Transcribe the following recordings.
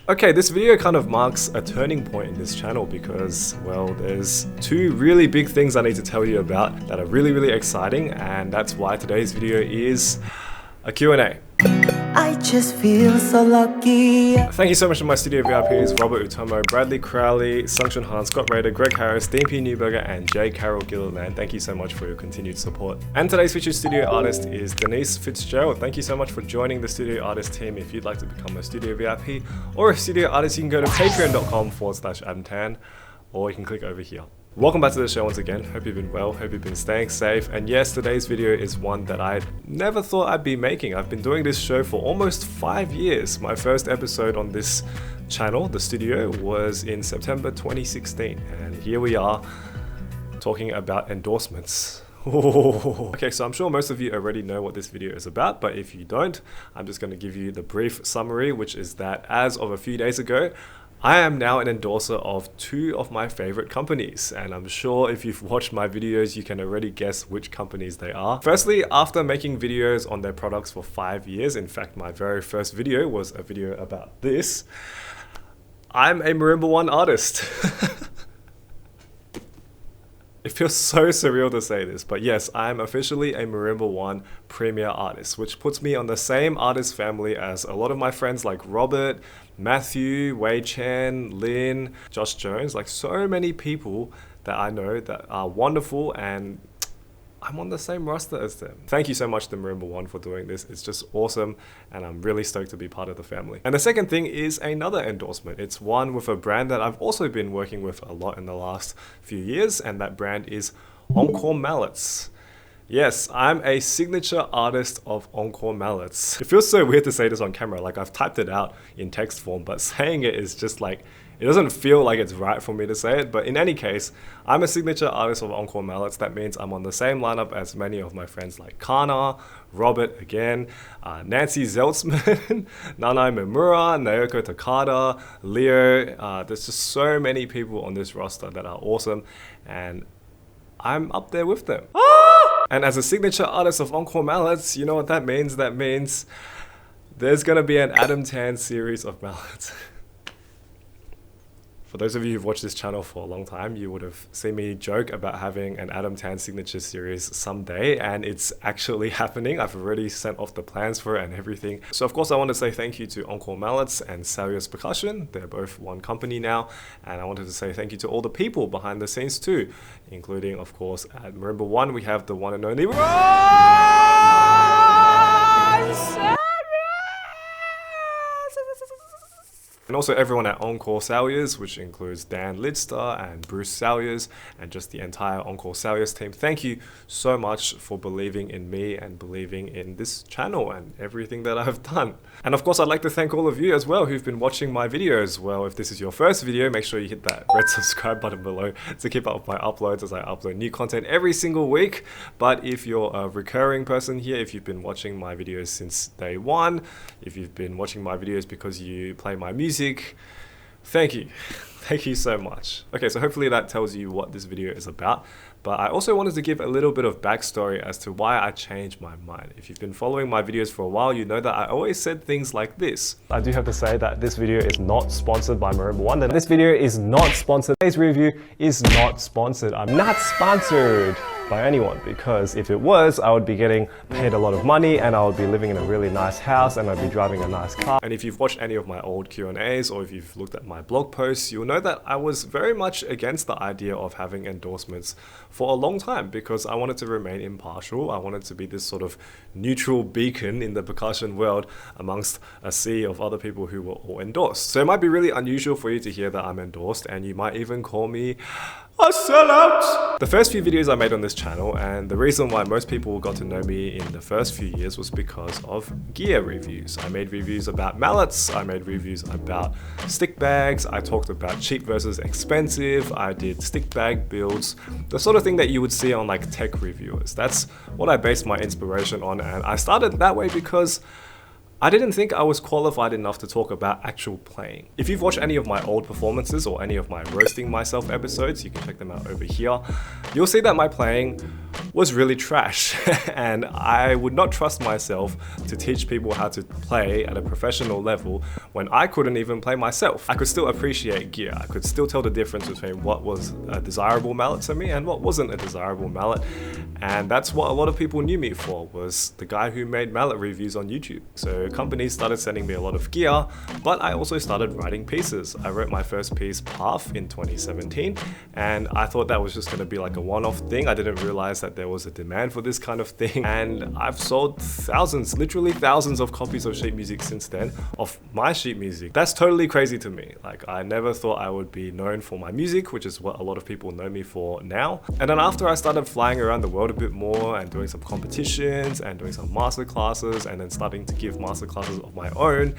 Okay, this video kind of marks a turning point in this channel because, well, there's two really big things I need to tell you about that are really exciting, and that's why today's video is a Q&A. I just feel so lucky. Thank you so much to my studio VIPs, Robert Utomo, Bradley Crowley, Sungchun Han, Scott Rader, Greg Harris, Dean P. Newberger, and J. Carol Gilliland. Thank you so much for your continued support. And today's featured studio artist is Denise Fitzgerald. Thank you so much for joining the studio artist team. If you'd like to become a studio VIP or a studio artist, you can go to patreon.com/AdamTan, or you can click over here. Welcome back to the show once again. Hope you've been well, hope you've been staying safe. And yes, today's video is one that I never thought I'd be making. I've been doing this show for almost 5 years. My first episode on this channel, the studio, was in September 2016. And here we are talking about endorsements. Okay, so I'm sure most of you already know what this video is about, but if you don't, I'm just going to give you the brief summary, which is that as of a few days ago, I am now an endorser of two of my favorite companies, and I'm sure if you've watched my videos, you can already guess which companies they are. Firstly, after making videos on their products for 5 years, in fact, my very first video was a video about this, I'm a Marimba 1 artist. It feels so surreal to say this, but yes, I'm officially a Marimba 1 premier artist, which puts me on the same artist family as a lot of my friends like Robert, Matthew, Wei Chen, Lin, Josh Jones, like so many people that I know that are wonderful, and I'm on the same roster as them. Thank you so much to Marimba 1 for doing this. It's just awesome, and I'm really stoked to be part of the family. And the second thing is another endorsement. It's one with a brand that I've also been working with a lot in the last few years, and that brand is Encore Mallets. Yes, I'm a signature artist of Encore Mallets. It feels so weird to say this on camera, like I've typed it out in text form, but saying it is just like, it doesn't feel like it's right for me to say it, but in any case, I'm a signature artist of Encore Mallets. That means I'm on the same lineup as many of my friends like Kana, Robert again, Nancy Zeltzman, Nanai Mimura, Naoko Takada, Leo. There's just so many people on this roster that are awesome, and I'm up there with them. And as a signature artist of Encore Mallets, you know what that means? That means there's gonna be an Adam Tan series of mallets. For those of you who've watched this channel for a long time, you would have seen me joke about having an Adam Tan signature series someday, and it's actually happening. I've already sent off the plans for it and everything. So of course I want to say thank you to Encore Mallets and Salyos Percussion. They're both one company now, and I wanted to say thank you to all the people behind the scenes too, including of course at Marimba 1 we have the one and only and also everyone at Encore Salyos, which includes Dan Lidster and Bruce Salyos and just the entire Encore Salyos team. Thank you so much for believing in me and believing in this channel and everything that I've done. And of course, I'd like to thank all of you as well who've been watching my videos. Well, if this is your first video, make sure you hit that red subscribe button below to keep up with my uploads as I upload new content every single week. But if you're a recurring person here, if you've been watching my videos since day one, if you've been watching my videos because you play my music, thank you. Thank you so much. Okay, so hopefully that tells you what this video is about. But I also wanted to give a little bit of backstory as to why I changed my mind. If you've been following my videos for a while, you know that I always said things like this. I do have to say that this video is not sponsored by Marimba 1. This video is not sponsored. Today's review is not sponsored. I'm not sponsored by anyone, because if it was, I would be getting paid a lot of money and I would be living in a really nice house and I'd be driving a nice car. And if you've watched any of my old Q&As or if you've looked at my blog posts, you'll know that I was very much against the idea of having endorsements for a long time because I wanted to remain impartial. I wanted to be this sort of neutral beacon in the percussion world amongst a sea of other people who were all endorsed. So it might be really unusual for you to hear that I'm endorsed, and you might even call me a sellout. The first few videos I made on this channel, and the reason why most people got to know me in the first few years, was because of gear reviews. I made reviews about mallets, I made reviews about stick bags, I talked about cheap versus expensive, I did stick bag builds, the sort of thing that you would see on like tech reviewers. That's what I based my inspiration on, and I started that way because I didn't think I was qualified enough to talk about actual playing. If you've watched any of my old performances or any of my roasting myself episodes, you can check them out over here, you'll see that my playing was really trash and I would not trust myself to teach people how to play at a professional level when I couldn't even play myself. I could still appreciate gear. I could still tell the difference between what was a desirable mallet to me and what wasn't a desirable mallet. And that's what a lot of people knew me for, was the guy who made mallet reviews on YouTube. So companies started sending me a lot of gear, but I also started writing pieces. I wrote my first piece, Path, in 2017, and I thought that was just going to be like a one-off thing. I didn't realize that there was a demand for this kind of thing, and I've sold thousands, literally thousands of copies of sheet music since then, of my sheet music. That's totally crazy to me. Like, I never thought I would be known for my music, which is what a lot of people know me for now. And then after I started flying around the world a bit more and doing some competitions and doing some master classes and then starting to give master classes of my own,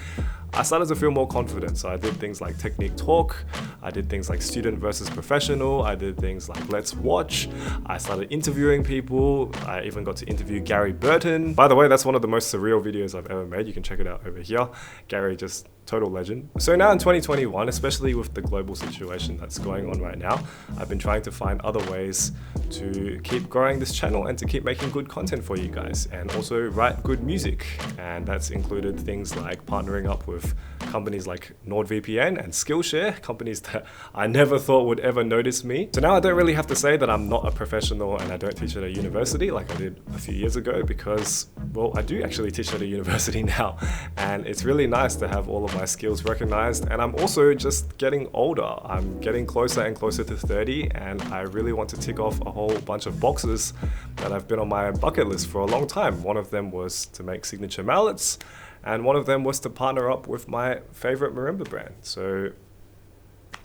I started to feel more confident. So I did things like technique talk, I did things like student versus professional, I did things like let's watch, I started interviewing people, I even got to interview Gary Burton. By the way, that's one of the most surreal videos I've ever made. You can check it out over here. Gary, just total legend. So now in 2021, especially with the global situation that's going on right now, I've been trying to find other ways to keep growing this channel and to keep making good content for you guys, and also write good music. And that's included things like partnering up with companies like NordVPN and Skillshare, companies that I never thought would ever notice me. So now I don't really have to say that I'm not a professional and I don't teach at a university like I did a few years ago, because, well, I do actually teach at a university now, and it's really nice to have all of my skills recognized. And I'm also just getting older. I'm getting closer and closer to 30, and I really want to tick off a whole bunch of boxes that have been on my bucket list for a long time. One of them was to make signature mallets, and one of them was to partner up with my favorite marimba brand. So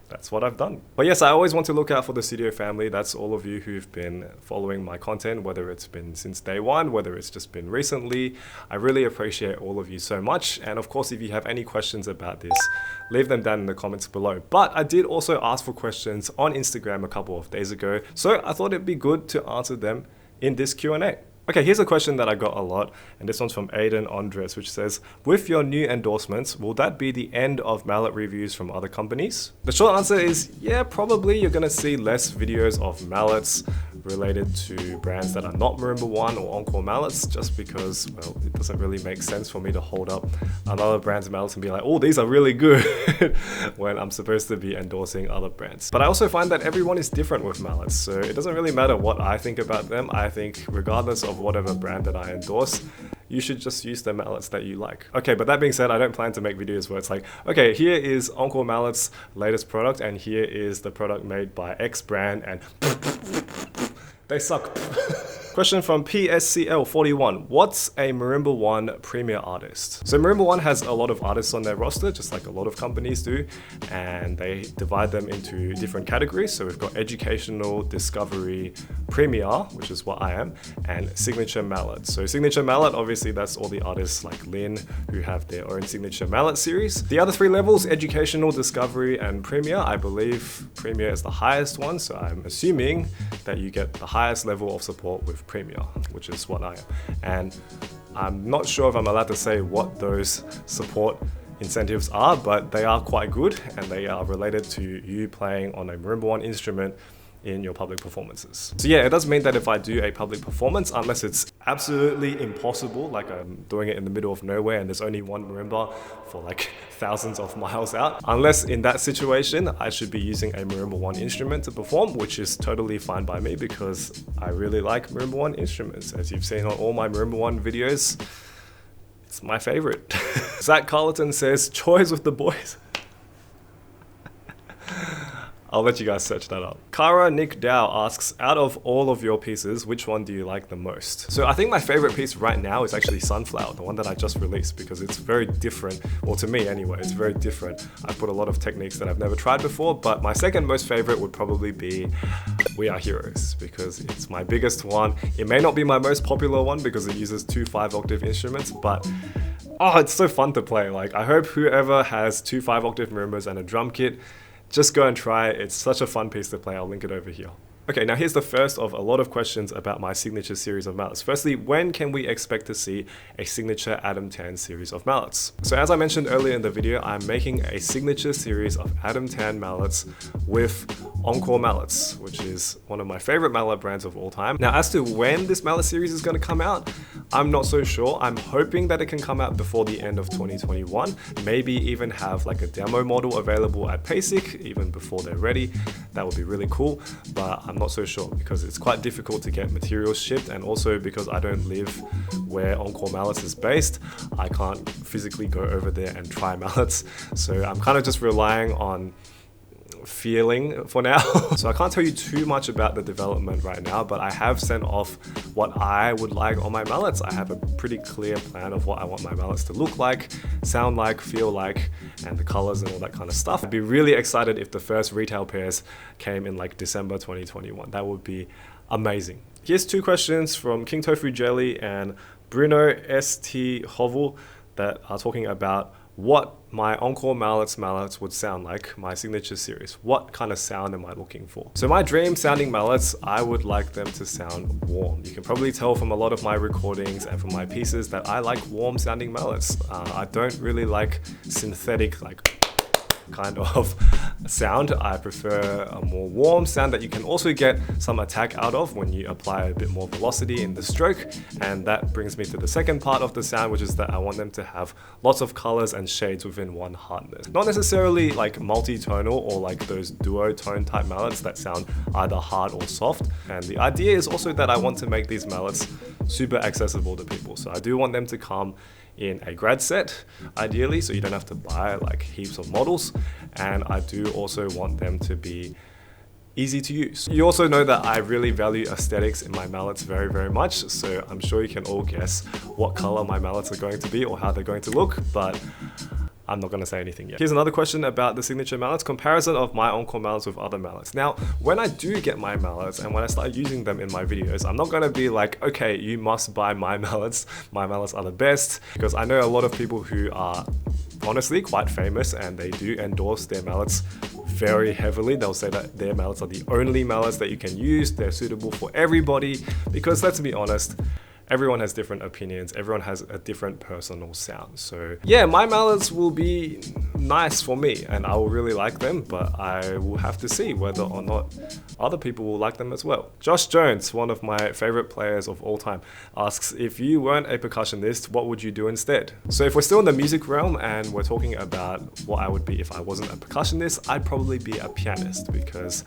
that's what I've done. But yes, I always want to look out for the studio family. That's all of you who've been following my content, whether it's been since day one, whether it's just been recently. I really appreciate all of you so much. And of course, if you have any questions about this, leave them down in the comments below. But I did also ask for questions on Instagram a couple of days ago, so I thought it'd be good to answer them in this Q&A. Okay, here's a question that I got a lot, and this one's from Aiden Andres, which says, with your new endorsements, will that be the end of mallet reviews from other companies? The short answer is, yeah, probably. You're gonna see less videos of mallets related to brands that are not Marimba One or Encore mallets, just because, well, it doesn't really make sense for me to hold up another brand's mallets and be like, oh, these are really good, when I'm supposed to be endorsing other brands. But I also find that everyone is different with mallets, so it doesn't really matter what I think about them. I think regardless of whatever brand that I endorse, you should just use the mallets that you like. Okay, but that being said, I don't plan to make videos where it's like, okay, here is Encore Mallet's latest product, and here is the product made by X brand, and they suck. Question from PSCL41. What's a Marimba One premier artist? So Marimba One has a lot of artists on their roster, just like a lot of companies do, and they divide them into different categories. So we've got educational, discovery, premier, which is what I am, and signature mallet. So signature mallet, obviously that's all the artists like Lin who have their own signature mallet series. The other three levels, educational, discovery, and premier, I believe premier is the highest one. So I'm assuming that you get the highest level of support with premier, which is what I am. And I'm not sure if I'm allowed to say what those support incentives are, but they are quite good, and they are related to you playing on a Marimba One instrument in your public performances. So yeah, it does mean that if I do a public performance, unless it's absolutely impossible, like I'm doing it in the middle of nowhere and there's only one marimba for like thousands of miles out, unless in that situation, I should be using a Marimba One instrument to perform, which is totally fine by me because I really like Marimba One instruments. As you've seen on all my Marimba One videos, it's my favorite. Zach Carleton says, choice with the boys. I'll let you guys search that up. Kara Nick Dow asks, out of all of your pieces, which one do you like the most? So I think my favorite piece right now is actually Sunflower, the one that I just released, because it's very different. Well, to me anyway, it's very different. I've put a lot of techniques that I've never tried before, but my second most favorite would probably be We Are Heroes, because it's my biggest one. It may not be my most popular one because it uses two 5-octave instruments, but oh, it's so fun to play. Like, I hope whoever has two 5-octave marimbas and a drum kit, just go and try it. It's such a fun piece to play. I'll link it over here. Okay, now here's the first of a lot of questions about my signature series of mallets. Firstly, when can we expect to see a signature Adam Tan series of mallets? So as I mentioned earlier in the video, I'm making a signature series of Adam Tan mallets with Encore mallets, which is one of my favorite mallet brands of all time. Now, as to when this mallet series is going to come out, I'm not so sure. I'm hoping that it can come out before the end of 2021, maybe even have like a demo model available at PASIC even before they're ready. That would be really cool, but I'm not so sure because it's quite difficult to get materials shipped, and also because I don't live where Encore Mallets is based, I can't physically go over there and try mallets. So I'm kind of just relying on feeling for now. So I can't tell you too much about the development right now, but I have sent off what I would like on my mallets. I have a pretty clear plan of what I want my mallets to look like, sound like, feel like, and the colors and all that kind of stuff. I'd be really excited if the first retail pairs came in like December 2021. That would be amazing. Here's two questions from King Tofu Jelly and Bruno ST Hovel that are talking about what my Encore mallets would sound like, my signature series. What kind of sound am I looking for? So my dream sounding mallets, I would like them to sound warm. You can probably tell from a lot of my recordings and from my pieces that I like warm sounding mallets. I don't really like synthetic kind of sound. I prefer a more warm sound that you can also get some attack out of when you apply a bit more velocity in the stroke. And that brings me to the second part of the sound, which is that I want them to have lots of colors and shades within one hardness. Not necessarily like multi-tonal or like those duotone type mallets that sound either hard or soft. And the idea is also that I want to make these mallets super accessible to people. So I do want them to come in a grad set, ideally, so you don't have to buy like heaps of models. And I do also want them to be easy to use. You also know that I really value aesthetics in my mallets very, very much, so I'm sure you can all guess what color my mallets are going to be or how they're going to look, but I'm not going to say anything yet. Here's another question about the signature mallets, comparison of my Encore mallets with other mallets. Now, when I do get my mallets and when I start using them in my videos, I'm not going to be like, okay, you must buy my mallets are the best, because I know a lot of people who are honestly quite famous and they do endorse their mallets very heavily. They'll say that their mallets are the only mallets that you can use, they're suitable for everybody, because let's be honest, everyone has different opinions, everyone has a different personal sound. So yeah, my mallets will be nice for me and I will really like them, but I will have to see whether or not other people will like them as well. Josh Jones, one of my favorite players of all time, asks, if you weren't a percussionist, what would you do instead? So if we're still in the music realm and we're talking about what I would be if I wasn't a percussionist, I'd probably be a pianist, because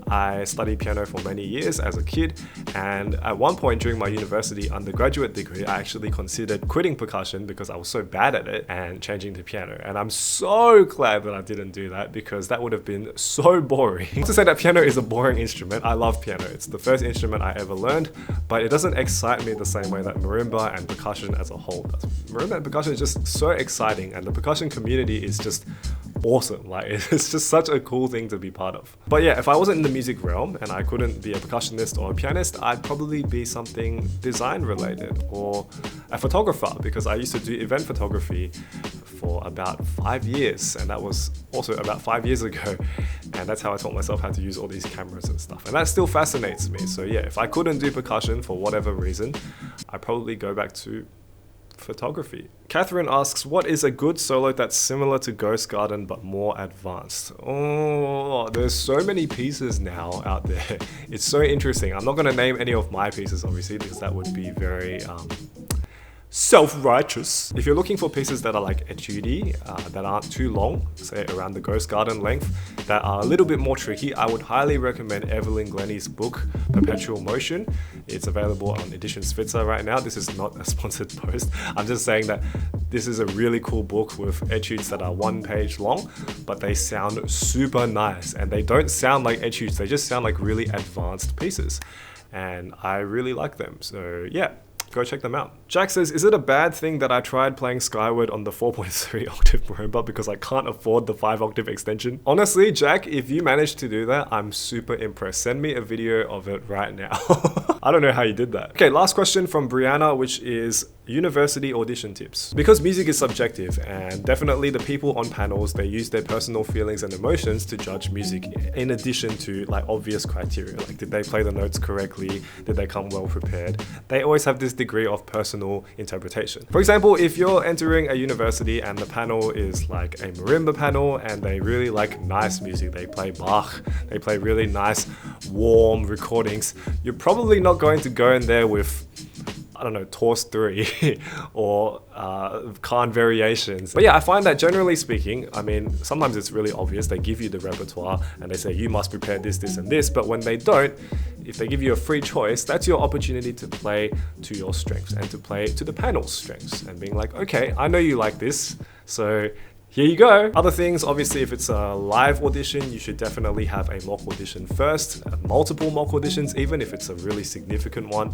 I studied piano for many years as a kid, and at one point during my university undergraduate degree, I actually considered quitting percussion because I was so bad at it and changing to piano. And I'm so glad that I didn't do that, because that would have been so boring. Not to say that piano is a boring instrument, I love piano. It's the first instrument I ever learned, but it doesn't excite me the same way that marimba and percussion as a whole does. Marimba and percussion is just so exciting, and the percussion community is just awesome. Like, it's just such a cool thing to be part of. But yeah, if I wasn't in the music realm and I couldn't be a percussionist or a pianist, I'd probably be something design related or a photographer, because I used to do event photography for about 5 years, and that was also about 5 years ago, and that's how I taught myself how to use all these cameras and stuff, and that still fascinates me. So yeah, if I couldn't do percussion for whatever reason, I'd probably go back to photography. Catherine asks, what is a good solo that's similar to Ghost Garden but more advanced? Oh, there's so many pieces now out there. It's so interesting. I'm not going to name any of my pieces, obviously, because that would be very self-righteous. If you're looking for pieces that are like etude, that aren't too long, say around the Ghost Garden length, that are a little bit more tricky, I would highly recommend Evelyn Glennie's book, Perpetual Motion. It's available on Edition Spitzer right now. This is not a sponsored post. I'm just saying that this is a really cool book with etudes that are 1 page long, but they sound super nice, and they don't sound like etudes, they just sound like really advanced pieces, and I really like them. So yeah, go check them out. Jack says, is it a bad thing that I tried playing Skyward on the 4.3 octave marimba because I can't afford the 5 octave extension? Honestly, Jack, if you managed to do that, I'm super impressed. Send me a video of it right now. I don't know how you did that. Okay, last question from Brianna, which is university audition tips. Because music is subjective, and definitely the people on panels, they use their personal feelings and emotions to judge music in addition to like obvious criteria. Like, did they play the notes correctly? Did they come well prepared? They always have this degree of personal interpretation. For example, if you're entering a university and the panel is like a marimba panel and they really like nice music, they play Bach, they play really nice warm recordings, you're probably not going to go in there with, I don't know, Tours 3 or Khan variations. But yeah, I find that generally speaking, I mean, sometimes it's really obvious. They give you the repertoire and they say, you must prepare this, this, and this. But when they don't, if they give you a free choice, that's your opportunity to play to your strengths and to play to the panel's strengths and being like, okay, I know you like this, so here you go. Other things, obviously, if it's a live audition, you should definitely have a mock audition first, multiple mock auditions, even if it's a really significant one,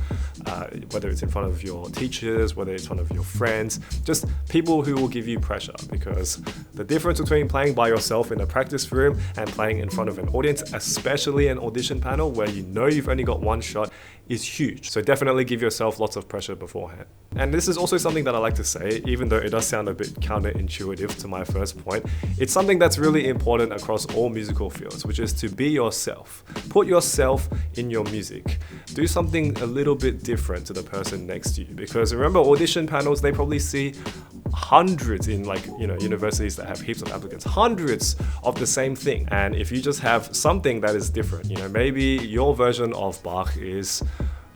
whether it's in front of your teachers, whether it's in front of your friends, just people who will give you pressure, because the difference between playing by yourself in a practice room and playing in front of an audience, especially an audition panel where you know you've only got one shot, is huge. So definitely give yourself lots of pressure beforehand. And this is also something that I like to say, even though it does sound a bit counterintuitive to my first point, it's something that's really important across all musical fields, which is to be yourself. Put yourself in your music. Do something a little bit different to the person next to you, because remember, audition panels, they probably see hundreds in universities that have heaps of applicants, hundreds of the same thing. And if you just have something that is different, maybe your version of Bach is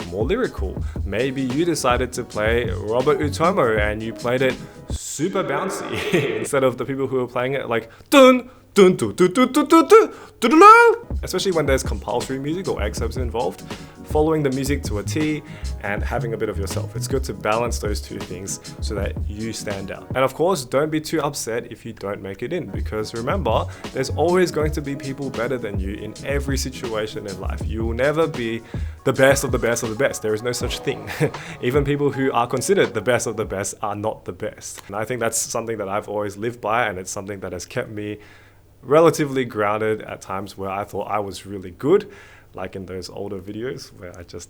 more lyrical. Maybe you decided to play Robert Utomo and you played it super bouncy instead of the people who are playing it like dun dun dun dun dun dun dun dun dun dun. Especially when there's compulsory music or excerpts involved, following the music to a T and having a bit of yourself. It's good to balance those two things so that you stand out. And of course, don't be too upset if you don't make it in, because remember, there's always going to be people better than you in every situation in life. You will never be the best of the best of the best. There is no such thing. Even people who are considered the best of the best are not the best. And I think that's something that I've always lived by, and it's something that has kept me relatively grounded at times where I thought I was really good, like in those older videos where I just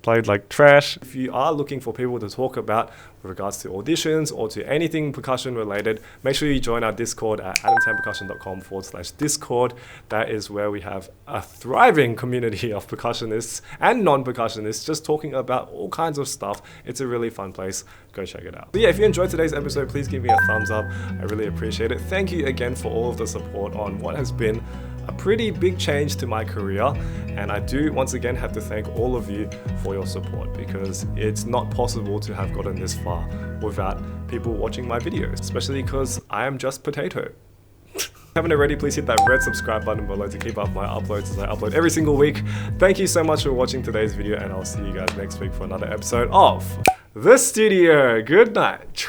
played like trash. If you are looking for people to talk about with regards to auditions or to anything percussion related, make sure you join our Discord at adamtanpercussion.com/Discord. That is where we have a thriving community of percussionists and non-percussionists just talking about all kinds of stuff. It's a really fun place. Go check it out. But yeah, if you enjoyed today's episode, please give me a thumbs up. I really appreciate it. Thank you again for all of the support on what has been a pretty big change to my career, and I do once again have to thank all of you for your support, because it's not possible to have gotten this far without people watching my videos, especially because I am just potato. If you haven't already, please hit that red subscribe button below to keep up my uploads as I upload every single week. Thank you so much for watching today's video, and I'll see you guys next week for another episode of The Studio. Good night.